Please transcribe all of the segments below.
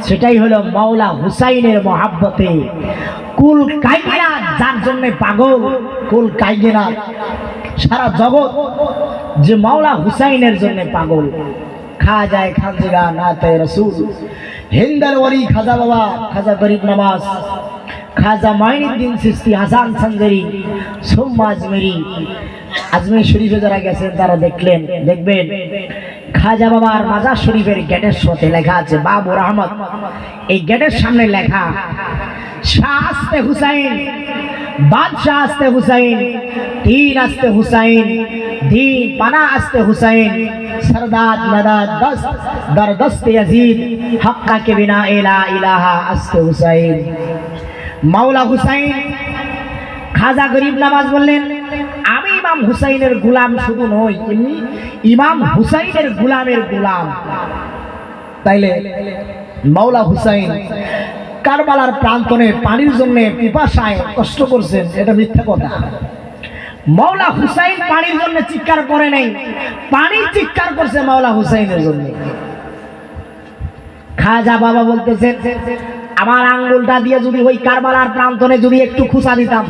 সেটাই হলো মাওলা হুসাইনের মহাব্বতে। কুল কায়নাত যার জন্য পাগল, কুল কায়নাত সারা জগৎ যে মাওলা হুসাইনের জন্য পাগল। খাজা খানজিগা নাতে রাসূল, হিন্দাল ওলি খাজা বাবা, খাজা গরিব নওয়াজ, খাজা মাইনুদ্দিন চিশতি, হাসান সানজারি, সুম্মা আজমেরি। আজমের শরীফে যারা গেছেন তারা দেখবেন খাজা বাবার মাজার শরীফের গেটের সাথে লেখা আছে বাবুর আহমদ। এই গেটের সামনে লেখা শাহ আস্তে হুসাইন, বাদশাহ আস্তে হুসাইন, तीन आस्ते हुसैन, दीन पना आस्ते हुसैन, सरदार मदद दस्त दर दस्त यजीद, हक्का के बिना इला इलाहा आस्ते हुसैन। मौला हुसैन खाजा गरीब नवाज বললেন, আমি ইমাম হুসাইনের গোলাম শুধু নই, এমনি ইমাম হুসাইনের গোলামের গোলাম। তাইলে মৌলা হুসাইন কারবালার প্রান্তনে পানির জন্য পিপাসায় কষ্ট করছেন, এটা মিথ্যা কথা। মৌলা হুসাইন পানির জন্য চিৎকার করে নাই, পানি চিৎকার করছে মৌলা হুসাইনের জন্য। খাজা বাবা বলতেছেন, আমার আঙ্গুলটা দিয়ে যদি ওই কারবালার প্রান্তনে যদি একটু খুঁচা দিতাম,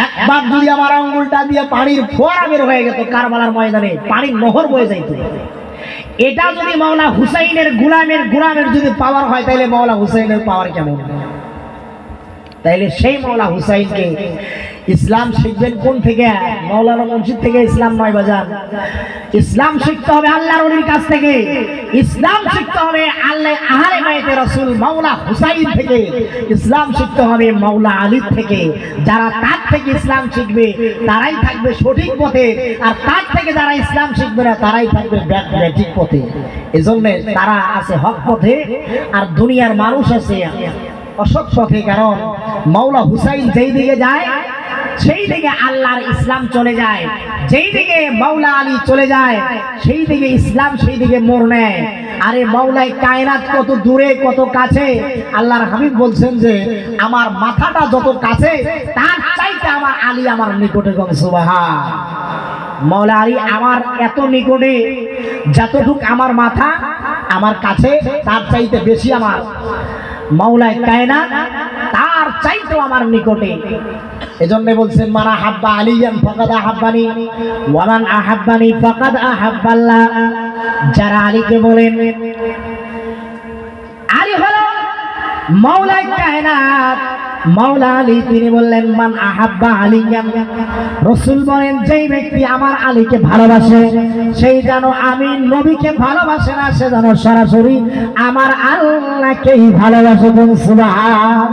একবার যদি আমার আঙ্গুলটা দিয়ে পানির ফোয়ারা বের হয়ে যেত, কারবালার ময়দানে পানির নহর বয়ে যাইত। এটা যদি মৌলা হুসাইনের গোলামের যদি পাওয়ার হয়, তাইলে মৌলা হুসাইনের পাওয়ার কেমন? তাইলে সেই মৌলা হুসাইনকে ইসলাম শিখবেন কোন থেকে? মাওলানা মসজিদ থেকে ইসলাম নয় বাজান। ইসলাম শিখতে হবে আল্লাহর ওলির কাছ থেকে, ইসলাম শিখতে হবে আল্লাহ আহলে বাইতে রাসূল মাওলা হুসাইন থেকে, ইসলাম শিখতে হবে মাওলা আলী থেকে। যারা তার থেকে ইসলাম শিখবে তারাই থাকবে সঠিক পথে, আর তার থেকে যারা ইসলাম শিখবে না তারাই থাকবে ব্যাঠিক পথে। এজন্য তারা আছে হক পথে, আর দুনিয়ার মানুষ আছে অসৎ পথে। কারণ মাওলা হুসাইন যেই দিকে যায় সেই দিকে আল্লাহর ইসলাম চলে যায়, যেই দিকে মাওলা আলী চলে যায় সেই দিকে ইসলাম সেই দিকে মোড় নেয়। আরে মাওলাই কায়নাত কত দূরে কত কাছে, আল্লাহর হাবিব বলছেন যে আমার মাথাটা যত কাছে তার চাইতে আমার আলী আমার নিকটে। সুবহান। মাওলা আলী আমার এত নিকটে, যতটুক আমার মাথা আমার কাছে তার চাইতে বেশি আমার মাওলাই কায়নাত তার চাইতেও আমার নিকটে। এজন্য বলছেন মানা হাব্বা আলিয়ান ফাকাদ আহাব্বানি ওয়া মান আহাব্বানি ফাকাদ আহাব্বাল্লাহ। যারা আলীকে বলেন, আলী হলো মাওলাই কায়নাত, মাওলা আলী তিনি বললেন মান আহাব্বা আলিয়ান, রাসূল বলেন যেই ব্যক্তি আমার আলীকে ভালোবাসে সেই যেন আমি নবীকে ভালোবাসে না, সে যেন সরাসরি আমার আল্লাহকেই ভালোবাসে। সুবহান।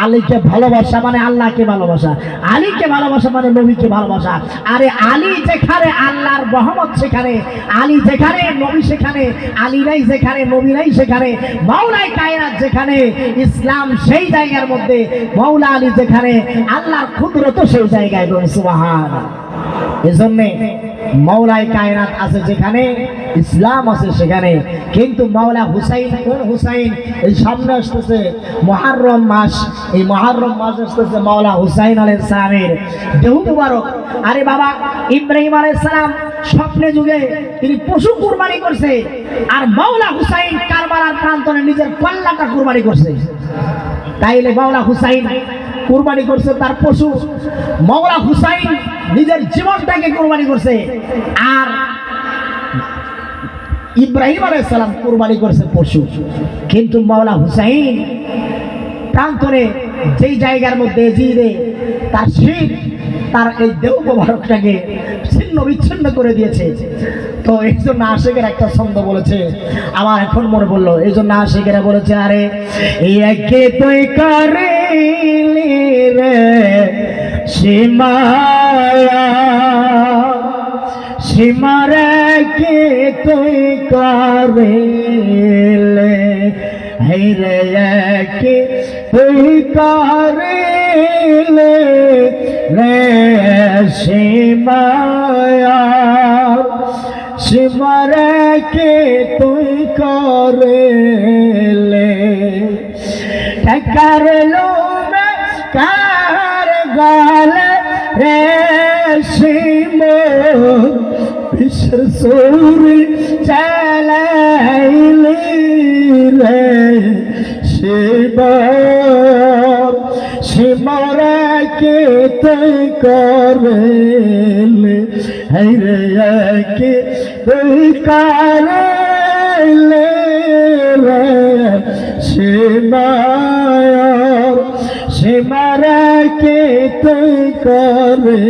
আলীকে ভালোবাসা মানে আল্লাহকে ভালোবাসা, আলীকে ভালোবাসা মানে নবীকে ভালোবাসা। আরে আলী যেখানে আল্লাহর রহমত সেখানে, আলী যেখানে নবী সেখানে, আলী নাই যেখানে নবী নাই সেখানে, মাওলাই কায়নাত যেখানে ইসলাম সেই জায়গার মধ্যে, মাওলা আলী যেখানে আল্লাহর কুদরত সেই জায়গায়। সুবহান। এজন্যে মাওলাই কায়নাত আছে যেখানে ইসলাম আছে সেখানে। কিন্তু মাওলা হুসাইন কোন হুসাইন? এই সামনে আসতেছে মুহররম মাস, এই মুহররম মাস আসতেছে মাওলা হুসাইন আলাইহিস সালামের দেহ মুবারক। আরে বাবা ইব্রাহিম আলাইহিস সালাম স্বপ্নে যুগে তিনি পশু কুরবানি করছে, আর মাওলা হুসাইন কারবালার প্রান্তরে নিজের কল্লাটা কুরবানি করছে। তাইলে মাওলা হুসাইন কুরবানি করছে তার পশু, মাওলা হুসাইন নিজের জীবনটাকে কুরবানি করছে, আর ইব্রাহিম আলাইহিস সালাম কুরবানি করছে পশু। কিন্তু মাওলা হুসাইন প্রান্তরে যেই জায়গার মধ্যে জিদে তার শীত তার এই দেহ মোবারকটাকে ছিন্ন বিচ্ছিন্ন করে দিয়েছে। তো এই জন্য আশিকের একটা ছন্দ বলেছে, আমার এখন মনে পড়লো, এই জন্য আশিকেরা বলেছে আরে একে তুই করে রে সীমায়া সীমারে কে তুই করিলে, রে কে তুই করিলে রে সীমায়া সীমারে কে তুই করিলে, টাকার লোভে কার গালে রে সীমা বিশ্ব সুরি চালাইলি তুই করলে রে কে তুই করলে রে সীমার সীমারা কে তুই করলে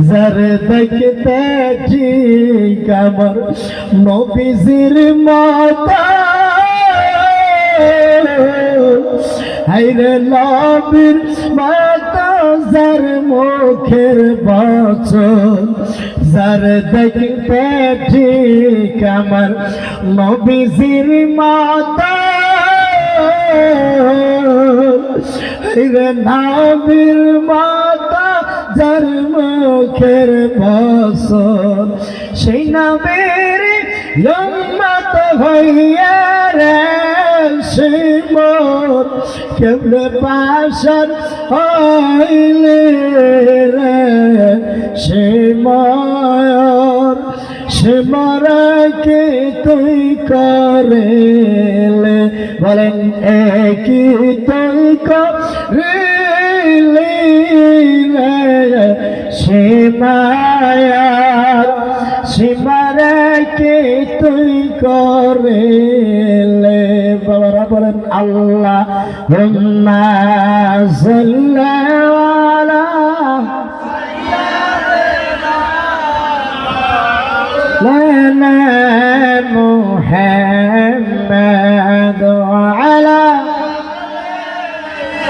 যার দেখতে ঠিক আমার নবীজির মতো হাইরে নবীর মতো যার মুখের বচন যার দেখতে ঠিক আমার নবীজির মতো হাইরে নবীর মতো যার মুখের বচন সেই নবীর উম্মত হইয়া রে সিমর কেমনে পাশার হইলে রে সিমর সিমরকে তুই করেলে বলেন একই তুই করেলে রে সিমায়ার সিমারকে তুই করেলে বাবারা বলেন আল্লাহ لنا محمد وعلى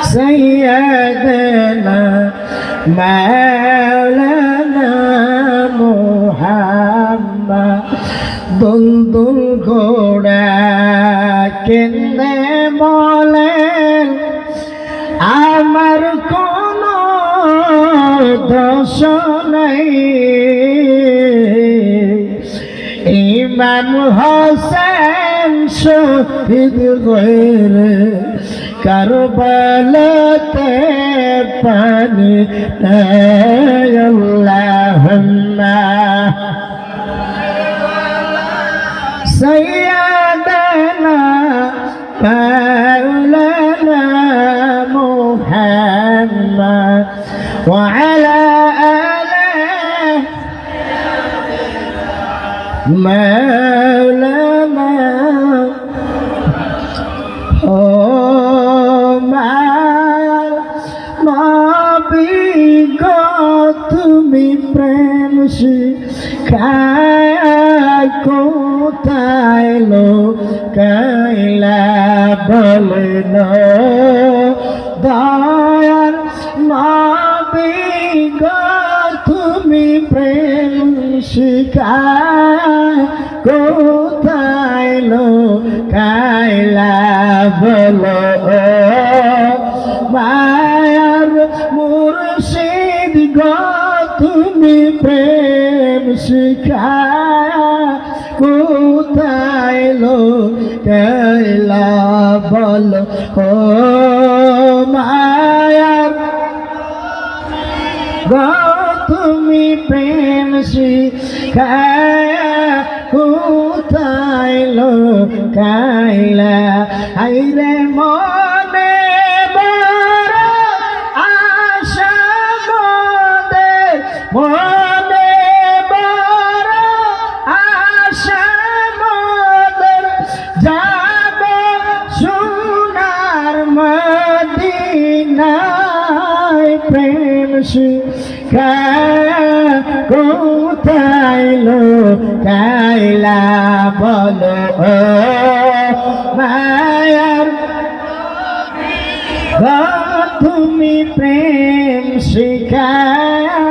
سيدنا مولانا محمد দুলদুল ঘোড়া কেন্দ্রে বলেন আমার কোনো দোষ নাই ইমাম হোসেন শহীদ হয়ে কারবালাতে পানি আল্লাহুম্মা سيدنا مولانا محمد وعلى آله مولانا নবী গো তুমি প্রেম শিখায়া কোথায় লোকাইলা বলেন দয়ার নবী গো তুমি প্রেম শিখায়া কোথায় লোকাইলা বলো মায়ার মুর্শিদ গো তুমি প্রেম শিখায়া কোথায় লোকাইলা বলো ও মায়ার গো তুমি প্রেম শিখায়া কোথায় লোকাইলা হাইরে মনে বড় আশা মোদের মনে বড় আশা মোদের যাব সোনার মদিনায় প্রেম শিখায়া কোথায় লোকাইলা বলো মায়ার গো তুমি প্রেম শিখায়া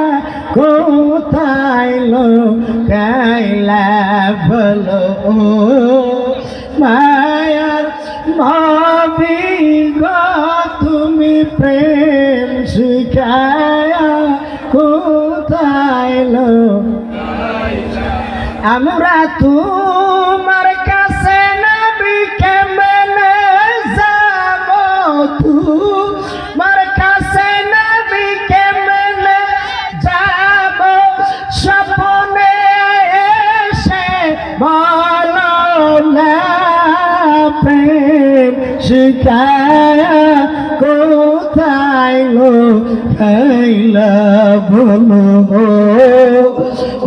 কোথায় লোকাইলা বলো মায়ার নবী গো তুমি প্রেম শিখায়া কোথায় আমরা তোমার কাছে নবী কেমনে যাব তোমার কাছে নবী কেমনে যাব স্বপ্নে এসে বলো না প্রেম শিখায়া কোথায় কোথাইলো খাইলা বলো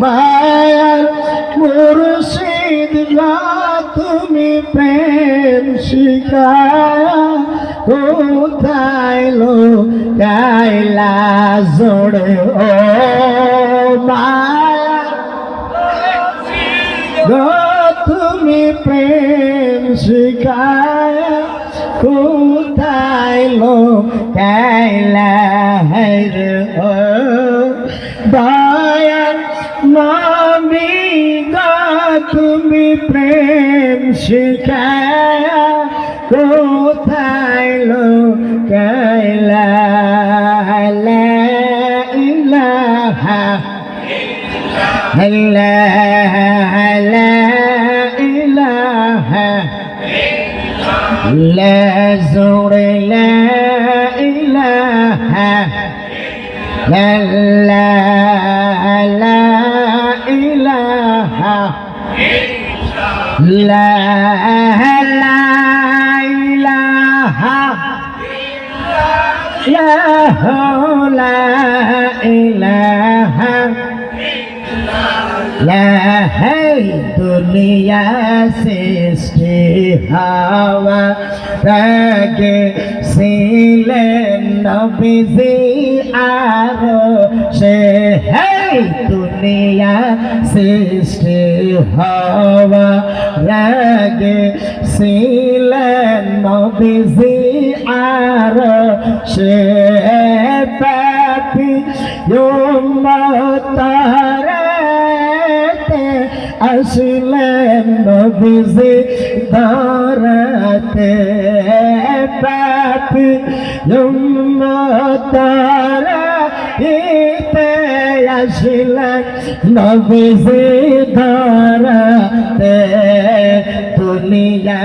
মায়ার মুর্শিদ গো তুমি প্রেম শিখায়া কোথাইলো খাইলা জোড়ে ও মায়া গো তুমি প্রেম শিখায়া কোথাইলো কাইলা রে ও দয়াল নবী গো তুমি প্রেম শিখায়া কোথাইলো কাইলা লা ইলাহা ইল্লাল্লাহ লা ইলাহা لا زور لا إله لا لا لا إله لا لا إله لا إله لا है दुनिया सृष्टि हवा रगे सिले नबी जी आरो से है दुनिया सृष्टि हवा रगे सिले नबी जी आरो से पापी युमतारा আসলেন নবীজি ধরাতে পাপি উম্মতারা ইতে আসলেন নবীজি ধরাতে দুনিয়া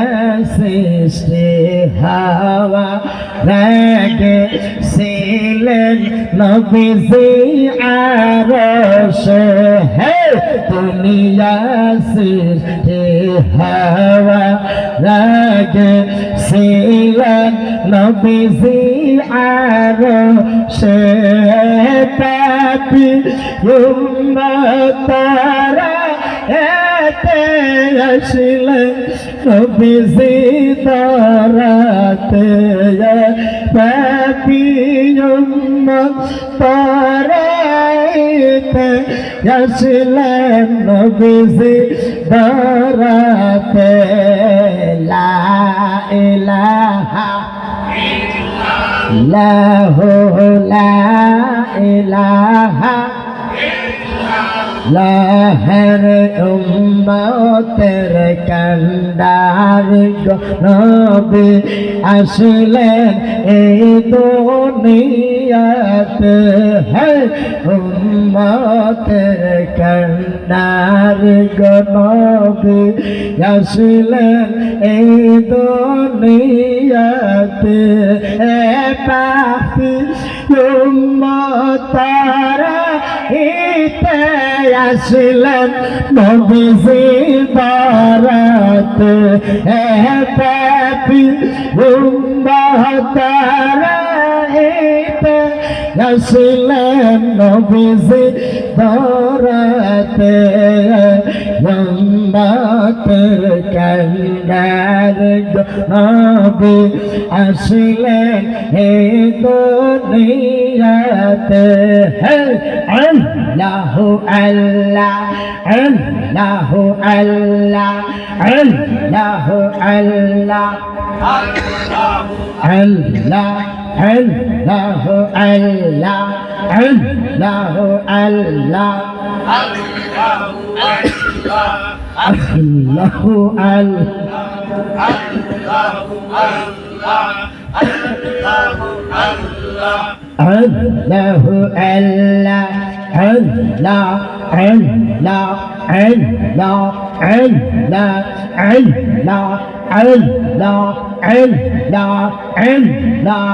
সৃষ্টি হাওয়া রাগে ছিলেন নবীজি আরশে হে দুনিয়া সৃষ্টি হাওয়া রাগে ছিলেন নবীজি আরশে পাপি উম্মতারা এতে আসলেন নবীজি ধরাতে পাপি উম্মতারা এতে আসলেন নবীজি ধরাতে লা ইলাহা ইল্লাল্লাহু লা ইলাহা লহর উম্মতের কান্ডার নবী আসলেন এই দুনিয়াত হে উম্মতের কান্ডার নবী আসলেন এই দুনিয়াত এ পাপি উম্মতারা ইতে আসলেন নবীজি ধরাতে হে পাপি উম্মতারা ইতে আসলেন নবীজি ধরাতে উম্মতের কান্ডার নবী আসলেন এই দুনিয়াতে হে আল্লাহু আল্লাহ আল্লাহু আল্লাহ আল্লাহু আল্লাহ আল্লাহ আল্লাহু আল্লাহ আল্লাহু আল্লাহ আল্লাহু আল্লাহু আল্লাহ আল্লাহ আল্লাহ আল্লাহ আল্লাহ আল্লাহ আল্লাহ আল্লাহ আল্লাহ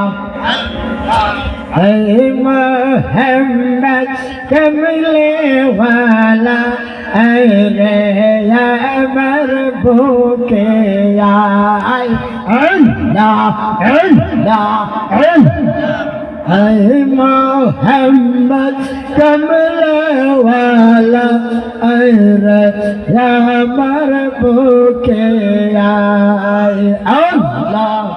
اے محمد کملے والا اے ریا مربوط یا اللہ اللہ اللہ ऐ मोहम्मद कमले वाला ऐ रे यामर बुके आए अल्लाह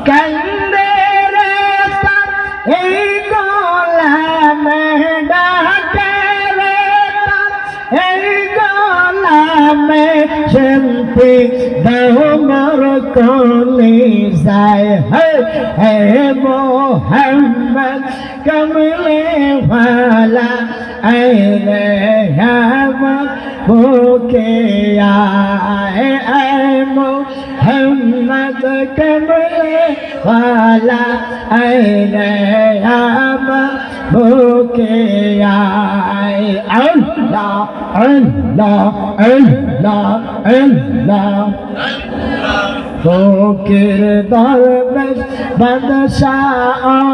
कंदे रे सर ए गोला में डाके रे सर ए गोला में शंती दमर कोली जाए है मोहम्मद कमले वाला ऐ रे यामर बुके आए ऐ मोहम्मद कमले वाला ऐ रे यामर बुके आए अल्लाह अल्लाह अल्लाह अल्लाह फकीर दरवेश बादशाह